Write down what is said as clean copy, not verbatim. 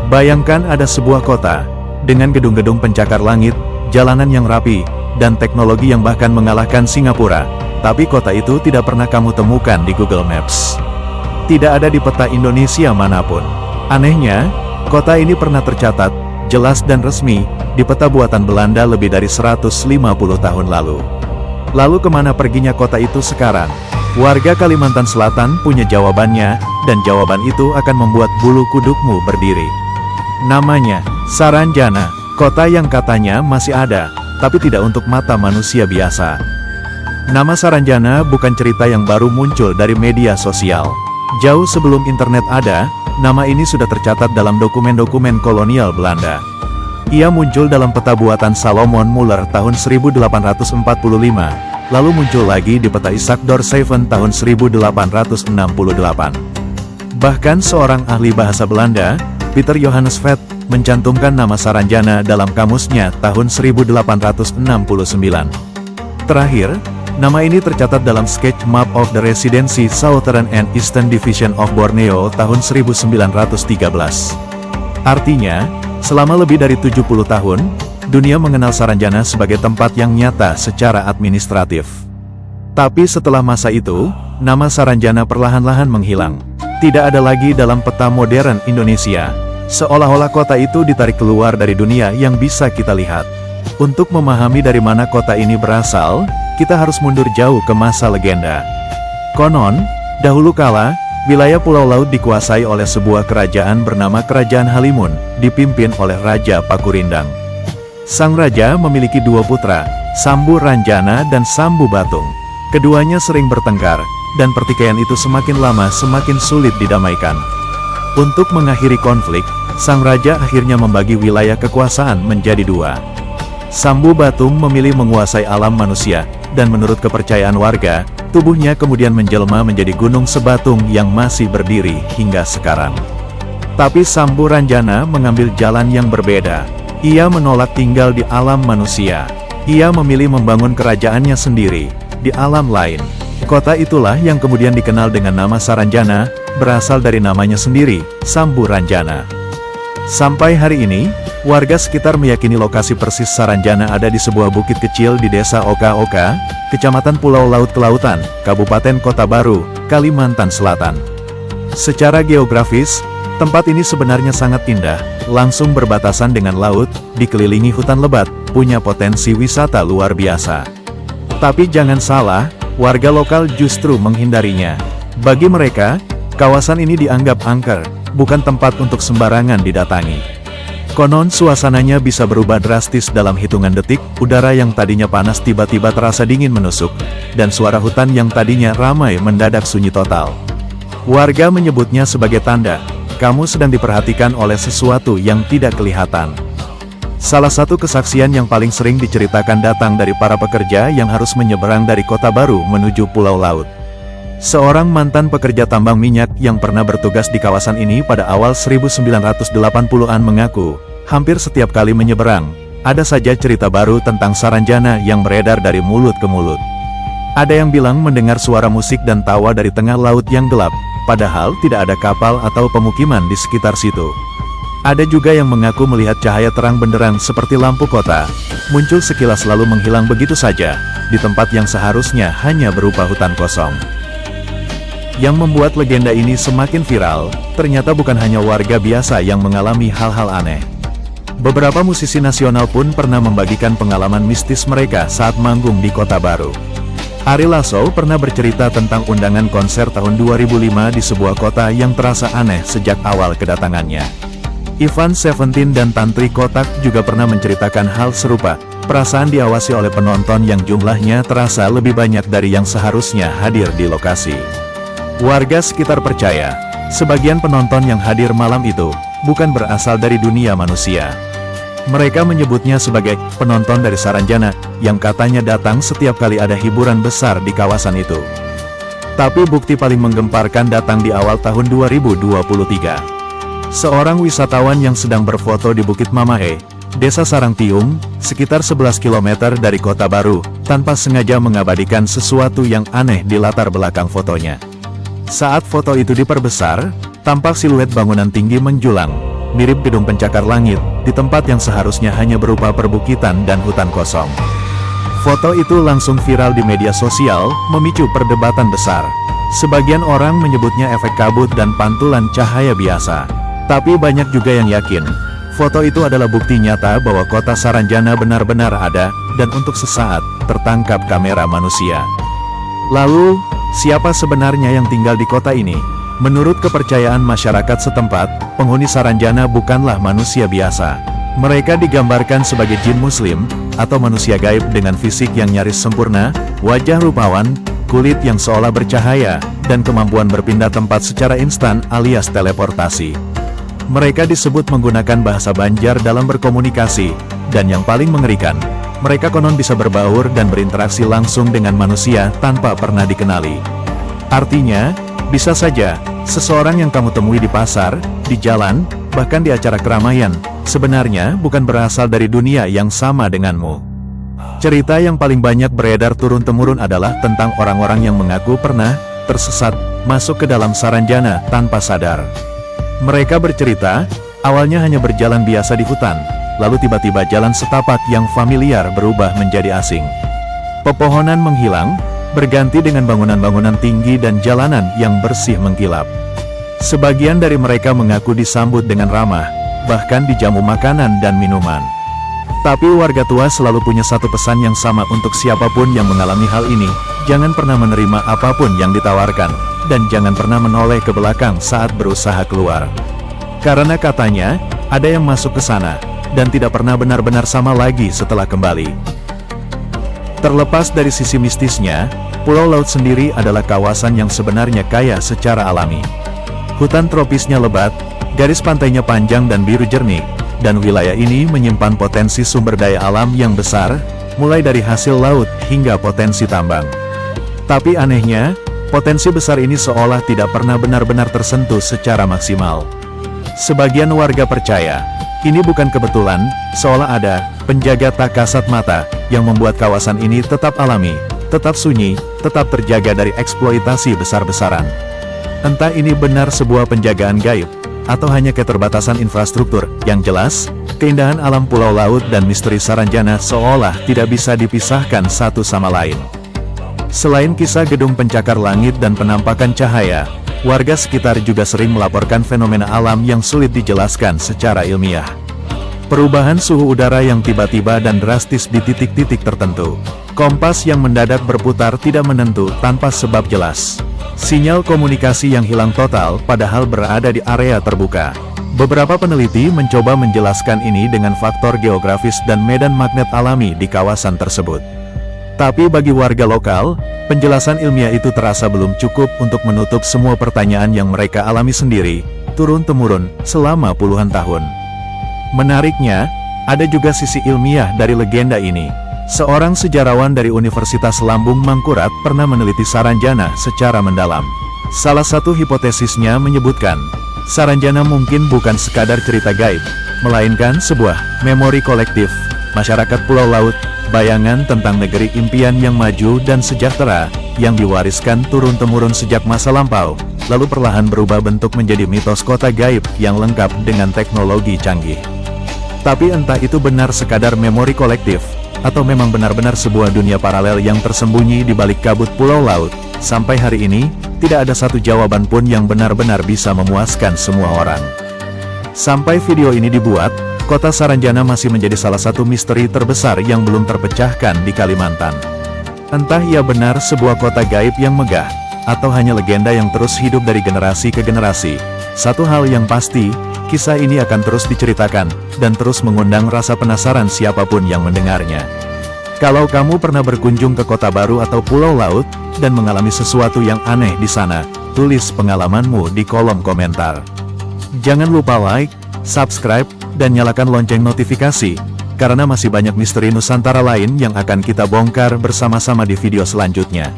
Bayangkan ada sebuah kota, dengan gedung-gedung pencakar langit, jalanan yang rapi, dan teknologi yang bahkan mengalahkan Singapura. Tapi kota itu tidak pernah kamu temukan di Google Maps. Tidak ada di peta Indonesia manapun. Anehnya, kota ini pernah tercatat, jelas dan resmi, di peta buatan Belanda lebih dari 150 tahun lalu. Lalu kemana perginya kota itu sekarang? Warga Kalimantan Selatan punya jawabannya, dan jawaban itu akan membuat bulu kudukmu berdiri. Namanya, Saranjana, kota yang katanya masih ada, tapi tidak untuk mata manusia biasa. Nama Saranjana bukan cerita yang baru muncul dari media sosial. Jauh sebelum internet ada, nama ini sudah tercatat dalam dokumen-dokumen kolonial Belanda. Ia muncul dalam peta buatan Salomon Muller tahun 1845, lalu muncul lagi di peta Isaac Dorseven tahun 1868. Bahkan seorang ahli bahasa Belanda, Peter Johannes Vet, mencantumkan nama Saranjana dalam kamusnya tahun 1869. Terakhir, nama ini tercatat dalam Sketch Map of the Residency Southern and Eastern Division of Borneo tahun 1913. Artinya, selama lebih dari 70 tahun, dunia mengenal Saranjana sebagai tempat yang nyata secara administratif. Tapi setelah masa itu, nama Saranjana perlahan-lahan menghilang. Tidak ada lagi dalam peta modern Indonesia. Seolah-olah kota itu ditarik keluar dari dunia yang bisa kita lihat. Untuk memahami dari mana kota ini berasal, kita harus mundur jauh ke masa legenda. Konon, dahulu kala, wilayah Pulau Laut dikuasai oleh sebuah kerajaan bernama Kerajaan Halimun, dipimpin oleh Raja Pakurindang. Sang raja memiliki dua putra, Sambu Ranjana dan Sambu Batung. Keduanya sering bertengkar, dan pertikaian itu semakin lama semakin sulit didamaikan. Untuk mengakhiri konflik, sang raja akhirnya membagi wilayah kekuasaan menjadi dua. Sambu Batung memilih menguasai alam manusia, dan menurut kepercayaan warga, tubuhnya kemudian menjelma menjadi gunung sebatung yang masih berdiri hingga sekarang. Tapi Sambu Ranjana mengambil jalan yang berbeda. Ia menolak tinggal di alam manusia. Ia memilih membangun kerajaannya sendiri, di alam lain. Kota itulah yang kemudian dikenal dengan nama Saranjana, berasal dari namanya sendiri, Sambu Ranjana. Sampai hari ini, warga sekitar meyakini lokasi persis Saranjana ada di sebuah bukit kecil di desa Oka-Oka, Kecamatan Pulau Laut Kelautan, Kabupaten Kota Baru, Kalimantan Selatan. Secara geografis, tempat ini sebenarnya sangat indah, langsung berbatasan dengan laut, dikelilingi hutan lebat, punya potensi wisata luar biasa. Tapi jangan salah, warga lokal justru menghindarinya. Bagi mereka, kawasan ini dianggap angker, bukan tempat untuk sembarangan didatangi. Konon suasananya bisa berubah drastis dalam hitungan detik, udara yang tadinya panas tiba-tiba terasa dingin menusuk, dan suara hutan yang tadinya ramai mendadak sunyi total. Warga menyebutnya sebagai tanda, kamu sedang diperhatikan oleh sesuatu yang tidak kelihatan. Salah satu kesaksian yang paling sering diceritakan datang dari para pekerja yang harus menyeberang dari Kota Baru menuju Pulau Laut. Seorang mantan pekerja tambang minyak yang pernah bertugas di kawasan ini pada awal 1980-an mengaku, hampir setiap kali menyeberang, ada saja cerita baru tentang Saranjana yang beredar dari mulut ke mulut. Ada yang bilang mendengar suara musik dan tawa dari tengah laut yang gelap, padahal tidak ada kapal atau pemukiman di sekitar situ. Ada juga yang mengaku melihat cahaya terang benderang seperti lampu kota, muncul sekilas lalu menghilang begitu saja, di tempat yang seharusnya hanya berupa hutan kosong. Yang membuat legenda ini semakin viral, ternyata bukan hanya warga biasa yang mengalami hal-hal aneh. Beberapa musisi nasional pun pernah membagikan pengalaman mistis mereka saat manggung di Kota Baru. Ari Lasso pernah bercerita tentang undangan konser tahun 2005 di sebuah kota yang terasa aneh sejak awal kedatangannya. Ivan Seventeen dan Tantri Kotak juga pernah menceritakan hal serupa, perasaan diawasi oleh penonton yang jumlahnya terasa lebih banyak dari yang seharusnya hadir di lokasi. Warga sekitar percaya, sebagian penonton yang hadir malam itu, bukan berasal dari dunia manusia. Mereka menyebutnya sebagai penonton dari Saranjana, yang katanya datang setiap kali ada hiburan besar di kawasan itu. Tapi bukti paling menggemparkan datang di awal tahun 2023. Seorang wisatawan yang sedang berfoto di Bukit Mamahe, Desa Sarangtiung, sekitar 11 km dari Kota Baru, tanpa sengaja mengabadikan sesuatu yang aneh di latar belakang fotonya. Saat foto itu diperbesar, tampak siluet bangunan tinggi menjulang, mirip gedung pencakar langit, di tempat yang seharusnya hanya berupa perbukitan dan hutan kosong. Foto itu langsung viral di media sosial, memicu perdebatan besar. Sebagian orang menyebutnya efek kabut dan pantulan cahaya biasa. Tapi banyak juga yang yakin, foto itu adalah bukti nyata bahwa kota Saranjana benar-benar ada, dan untuk sesaat, tertangkap kamera manusia. Lalu, siapa sebenarnya yang tinggal di kota ini? Menurut kepercayaan masyarakat setempat, penghuni Saranjana bukanlah manusia biasa. Mereka digambarkan sebagai jin muslim, atau manusia gaib dengan fisik yang nyaris sempurna, wajah rupawan, kulit yang seolah bercahaya, dan kemampuan berpindah tempat secara instan alias teleportasi. Mereka disebut menggunakan bahasa Banjar dalam berkomunikasi, dan yang paling mengerikan, mereka konon bisa berbaur dan berinteraksi langsung dengan manusia tanpa pernah dikenali. Artinya, bisa saja, seseorang yang kamu temui di pasar, di jalan, bahkan di acara keramaian, sebenarnya bukan berasal dari dunia yang sama denganmu. Cerita yang paling banyak beredar turun-temurun adalah tentang orang-orang yang mengaku pernah tersesat masuk ke dalam Saranjana tanpa sadar. Mereka bercerita, awalnya hanya berjalan biasa di hutan, lalu tiba-tiba jalan setapak yang familiar berubah menjadi asing. Pepohonan menghilang, berganti dengan bangunan-bangunan tinggi dan jalanan yang bersih mengkilap. Sebagian dari mereka mengaku disambut dengan ramah, bahkan dijamu makanan dan minuman. Tapi warga tua selalu punya satu pesan yang sama untuk siapapun yang mengalami hal ini, jangan pernah menerima apapun yang ditawarkan, dan jangan pernah menoleh ke belakang saat berusaha keluar. Karena katanya, ada yang masuk ke sana, dan tidak pernah benar-benar sama lagi setelah kembali. Terlepas dari sisi mistisnya, Pulau Laut sendiri adalah kawasan yang sebenarnya kaya secara alami. Hutan tropisnya lebat, garis pantainya panjang dan biru jernih, dan wilayah ini menyimpan potensi sumber daya alam yang besar, mulai dari hasil laut hingga potensi tambang. Tapi anehnya, potensi besar ini seolah tidak pernah benar-benar tersentuh secara maksimal. Sebagian warga percaya, ini bukan kebetulan, seolah ada penjaga tak kasat mata yang membuat kawasan ini tetap alami, tetap sunyi, tetap terjaga dari eksploitasi besar-besaran. Entah ini benar sebuah penjagaan gaib, atau hanya keterbatasan infrastruktur. Yang jelas, keindahan alam Pulau Laut dan misteri Saranjana seolah tidak bisa dipisahkan satu sama lain. Selain kisah gedung pencakar langit dan penampakan cahaya, warga sekitar juga sering melaporkan fenomena alam yang sulit dijelaskan secara ilmiah. Perubahan suhu udara yang tiba-tiba dan drastis di titik-titik tertentu. Kompas yang mendadak berputar tidak menentu tanpa sebab jelas. Sinyal komunikasi yang hilang total padahal berada di area terbuka. Beberapa peneliti mencoba menjelaskan ini dengan faktor geografis dan medan magnet alami di kawasan tersebut. Tapi bagi warga lokal, penjelasan ilmiah itu terasa belum cukup untuk menutup semua pertanyaan yang mereka alami sendiri, turun-temurun, selama puluhan tahun. Menariknya, ada juga sisi ilmiah dari legenda ini. Seorang sejarawan dari Universitas Lambung Mangkurat pernah meneliti Saranjana secara mendalam. Salah satu hipotesisnya menyebutkan, Saranjana mungkin bukan sekadar cerita gaib, melainkan sebuah memori kolektif, masyarakat Pulau Laut, bayangan tentang negeri impian yang maju dan sejahtera, yang diwariskan turun-temurun sejak masa lampau, lalu perlahan berubah bentuk menjadi mitos kota gaib yang lengkap dengan teknologi canggih. Tapi entah itu benar sekadar memori kolektif, atau memang benar-benar sebuah dunia paralel yang tersembunyi di balik kabut Pulau Laut, sampai hari ini, tidak ada satu jawaban pun yang benar-benar bisa memuaskan semua orang. Sampai video ini dibuat, kota Saranjana masih menjadi salah satu misteri terbesar yang belum terpecahkan di Kalimantan. Entah ia benar sebuah kota gaib yang megah, atau hanya legenda yang terus hidup dari generasi ke generasi. Satu hal yang pasti, kisah ini akan terus diceritakan, dan terus mengundang rasa penasaran siapapun yang mendengarnya. Kalau kamu pernah berkunjung ke kota baru atau Pulau Laut, dan mengalami sesuatu yang aneh di sana, tulis pengalamanmu di kolom komentar. Jangan lupa like, subscribe, dan nyalakan lonceng notifikasi, karena masih banyak misteri Nusantara lain yang akan kita bongkar bersama-sama di video selanjutnya.